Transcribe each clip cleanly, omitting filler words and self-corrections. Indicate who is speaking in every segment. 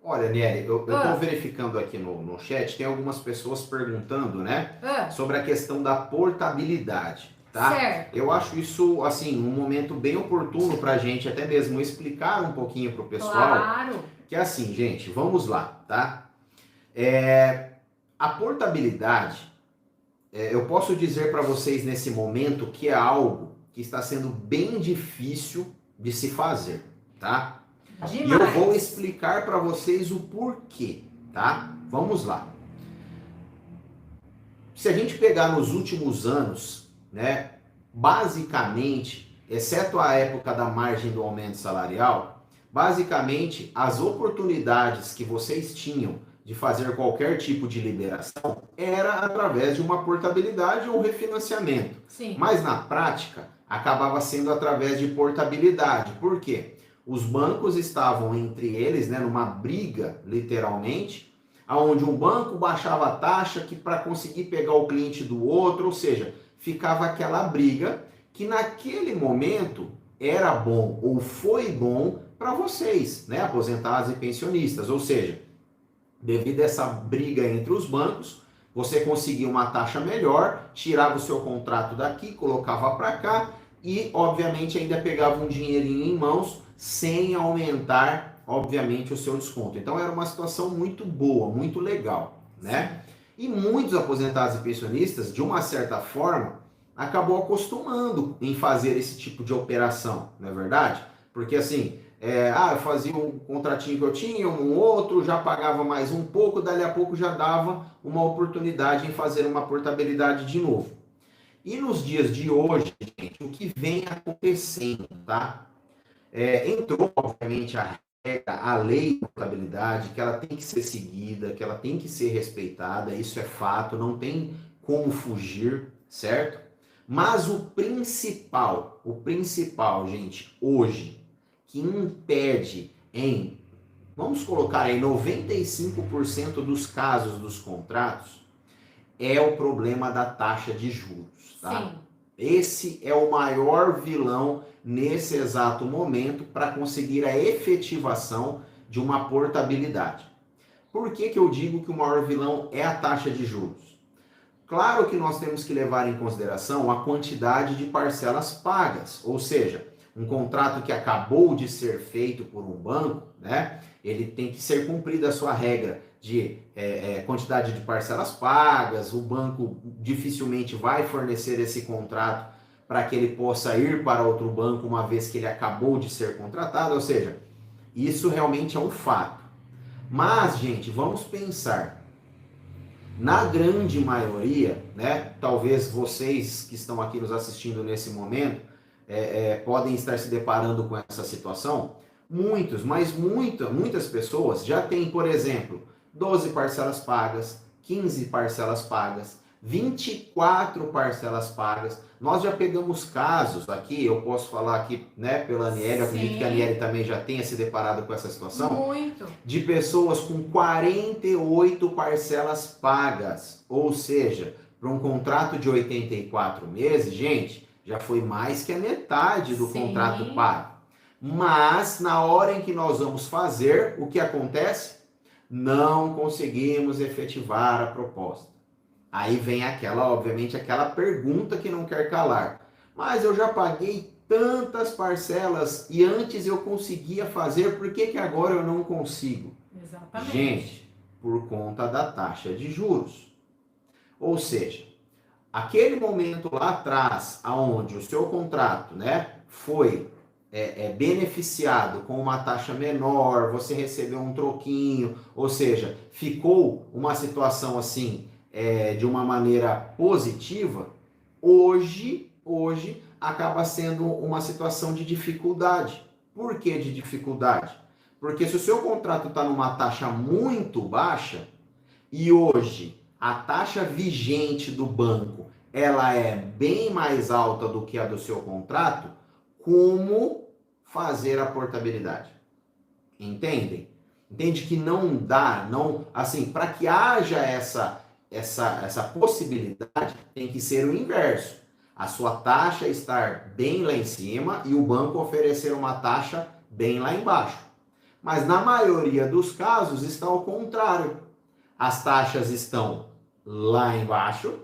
Speaker 1: Olha, Nery, eu estou
Speaker 2: Ah,
Speaker 1: verificando aqui no chat, tem algumas pessoas perguntando, né,
Speaker 2: ah,
Speaker 1: sobre a questão da portabilidade, tá?
Speaker 2: certo.
Speaker 1: Eu acho isso, assim, um momento bem oportuno para a gente até mesmo explicar um pouquinho para o pessoal,
Speaker 2: Claro.
Speaker 1: que é assim, gente, vamos lá, tá? A portabilidade, eu posso dizer para vocês nesse momento que é algo que está sendo bem difícil de se fazer, tá? E eu vou
Speaker 2: Demais.
Speaker 1: explicar para vocês o porquê, tá? Vamos lá. Se a gente pegar nos últimos anos, né, basicamente, exceto a época da margem do aumento salarial, basicamente as oportunidades que vocês tinham de fazer qualquer tipo de liberação era através de uma portabilidade ou refinanciamento.
Speaker 2: Sim.
Speaker 1: Mas na prática, acabava sendo através de portabilidade. Por quê? Os bancos estavam entre eles, né, numa briga, literalmente, aonde um banco baixava a taxa que para conseguir pegar o cliente do outro, ou seja, ficava aquela briga que naquele momento era bom ou foi bom para vocês, né, aposentados e pensionistas, ou seja, devido a essa briga entre os bancos, você conseguia uma taxa melhor, tirava o seu contrato daqui, colocava para cá e, obviamente, ainda pegava um dinheirinho em mãos sem aumentar, obviamente, o seu desconto. Então, era uma situação muito boa, muito legal, né?
Speaker 2: Sim.
Speaker 1: E muitos aposentados e pensionistas, de uma certa forma, acabou acostumando em fazer esse tipo de operação, não é verdade? Porque assim, eu fazia um contratinho que eu tinha, um outro, já pagava mais um pouco, dali a pouco já dava uma oportunidade em fazer uma portabilidade de novo. E nos dias de hoje, gente, o que vem acontecendo, tá? Entrou, obviamente, a regra, a lei de portabilidade, que ela tem que ser seguida, que ela tem que ser respeitada, isso é fato, não tem como fugir, certo? Mas o principal, gente, hoje, que impede em, vamos colocar em 95% dos casos dos contratos, é o problema da taxa de juros, tá?
Speaker 2: Sim.
Speaker 1: Esse é o maior vilão nesse exato momento para conseguir a efetivação de uma portabilidade. Por que, que eu digo que o maior vilão é a taxa de juros? Claro que nós temos que levar em consideração a quantidade de parcelas pagas, ou seja, um contrato que acabou de ser feito por um banco, né? Ele tem que ser cumprida a sua regra de quantidade de parcelas pagas, o banco dificilmente vai fornecer esse contrato para que ele possa ir para outro banco uma vez que ele acabou de ser contratado, ou seja, isso realmente é um fato. Mas, gente, vamos pensar, na grande maioria, né, talvez vocês que estão aqui nos assistindo nesse momento podem estar se deparando com essa situação. Muitos, mas muitas pessoas já têm, por exemplo, 12 parcelas pagas, 15 parcelas pagas, 24 parcelas pagas. Nós já pegamos casos aqui, eu posso falar aqui, né, pela Aniele, eu acredito que a Aniele
Speaker 2: Sim.
Speaker 1: também já tenha se deparado com essa situação,
Speaker 2: Muito.
Speaker 1: de pessoas com 48 parcelas pagas, ou seja, para um contrato de 84 meses, gente, já foi mais que a metade do contrato
Speaker 2: Sim.
Speaker 1: pago. Mas na hora em que nós vamos fazer, o que acontece? Não conseguimos efetivar a proposta. Aí vem aquela, obviamente, aquela pergunta que não quer calar. Mas eu já paguei tantas parcelas e antes eu conseguia fazer, por que, que agora eu não consigo?
Speaker 2: Exatamente.
Speaker 1: Gente, por conta da taxa de juros. Ou seja, aquele momento lá atrás, aonde o seu contrato, né, foi beneficiado com uma taxa menor, você recebeu um troquinho, ou seja, ficou uma situação assim de uma maneira positiva, hoje acaba sendo uma situação de dificuldade. Por que de dificuldade? Porque se o seu contrato está numa taxa muito baixa, e hoje a taxa vigente do banco ela é bem mais alta do que a do seu contrato, como fazer a portabilidade? Entendem? Entende que não dá, não, assim, para que haja essa possibilidade, tem que ser o inverso. A sua taxa estar bem lá em cima e o banco oferecer uma taxa bem lá embaixo. Mas na maioria dos casos está ao contrário. As taxas estão lá embaixo,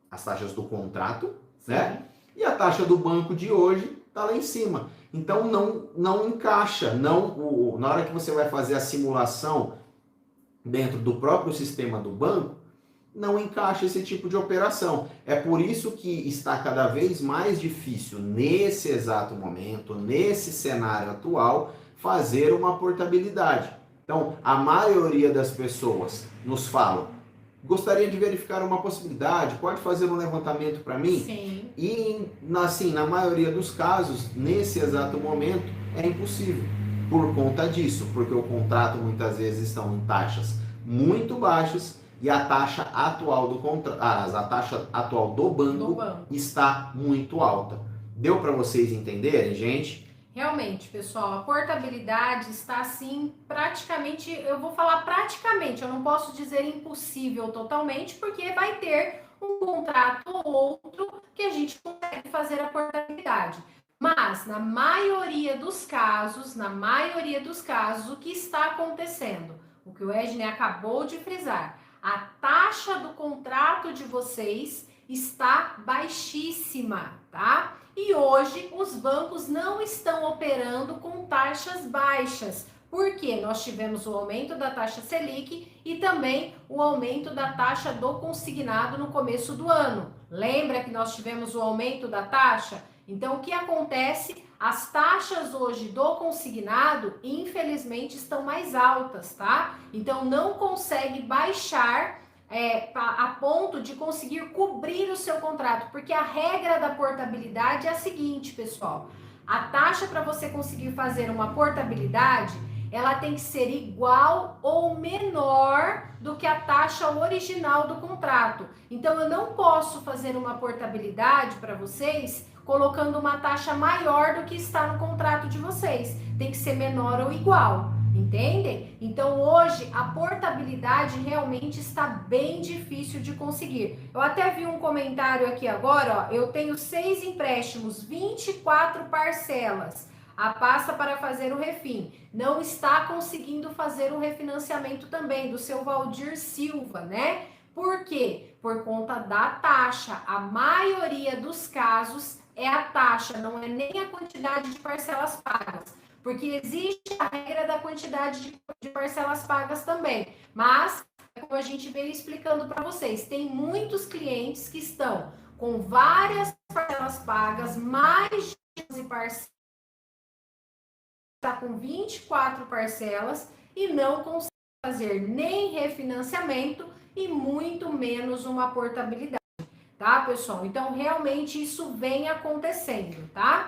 Speaker 1: as taxas do contrato, né? E a taxa do banco de hoje está lá em cima. Então não encaixa, na hora que você vai fazer a simulação dentro do próprio sistema do banco, não encaixa esse tipo de operação. É por isso que está cada vez mais difícil, nesse exato momento, nesse cenário atual, fazer uma portabilidade. Então, a maioria das pessoas nos falam: gostaria de verificar uma possibilidade, pode fazer um levantamento para mim?
Speaker 2: Sim.
Speaker 1: E, assim, na maioria dos casos, nesse exato momento, é impossível. Por conta disso, porque o contrato muitas vezes estão em taxas muito baixas e a taxa atual do contrato, a taxa atual do banco está muito alta. Deu para vocês entenderem, gente?
Speaker 2: Realmente, pessoal, a portabilidade está assim, praticamente, eu vou falar praticamente, eu não posso dizer impossível totalmente, porque vai ter um contrato ou outro que a gente consegue fazer a portabilidade. Mas, na maioria dos casos, o que está acontecendo? O que o Edney acabou de frisar, a taxa do contrato de vocês está baixíssima, tá? E hoje os bancos não estão operando com taxas baixas, porque nós tivemos o aumento da taxa Selic e também o aumento da taxa do consignado no começo do ano. Lembra que nós tivemos o aumento da taxa? Então, o que acontece? As taxas hoje do consignado, infelizmente, estão mais altas, tá? Então, não consegue baixar a ponto de conseguir cobrir o seu contrato, porque a regra da portabilidade é a seguinte, pessoal: a taxa para você conseguir fazer uma portabilidade, ela tem que ser igual ou menor do que a taxa original do contrato. Então, eu não posso fazer uma portabilidade para vocês colocando uma taxa maior do que está no contrato de vocês. Tem que ser menor ou igual. Entendem? Então hoje a portabilidade realmente está bem difícil de conseguir. Eu até vi um comentário aqui agora, ó, eu tenho 6 empréstimos, 24 parcelas. A pasta para fazer o refim. Não está conseguindo fazer o refinanciamento também, do seu Valdir Silva, né? Por quê? Por conta da taxa. A maioria dos casos é a taxa, não é nem a quantidade de parcelas pagas. Porque existe a regra da quantidade de parcelas pagas também. Mas, como a gente veio explicando para vocês, tem muitos clientes que estão com várias parcelas pagas, mais de 12 parcelas, está com 24 parcelas e não consegue fazer nem refinanciamento e muito menos uma portabilidade, tá, pessoal? Então, realmente isso vem acontecendo, tá?